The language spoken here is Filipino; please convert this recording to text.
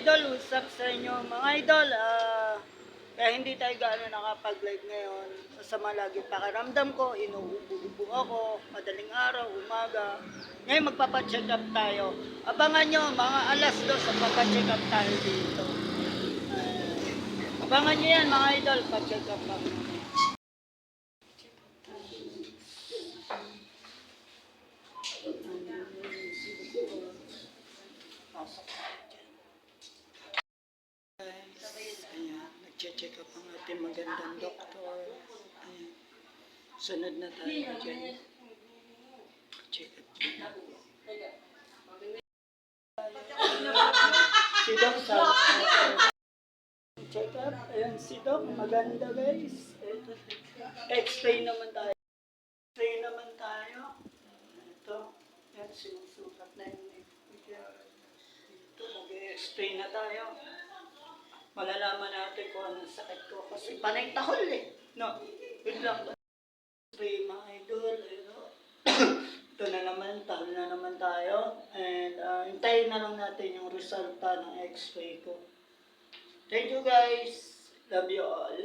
idol, what's up sa inyo mga idol? Kaya hindi tayo gaano nakapag-live ngayon. Masama lagi pakiramdam ko, inuubo-ubo ako, madaling araw, umaga. Ngayon magpapacheck up tayo. Abangan nyo, mga alas 2 magpapacheck up tayo dito. Abangan nyo yan mga idol, pa-check up ako. Ayan, nag-check up ang ating magandang doktor. Ayan. Sunod na tayo dyan. Check up. Si Doc sa check up. Ayan si Doc. Maganda guys. X-ray naman tayo. X-ray naman tayo. Ito. Ayan, sinusukat na yun. Ito, mag-x-ray na tayo. Malalaman natin kung anong sakit ko. Kasi panay tahol eh. No, yun lang. X-ray mga idol. Ito na naman, tahol na naman tayo. And hintayin na lang natin yung resulta ng x-ray ko. Thank you guys. Love you all.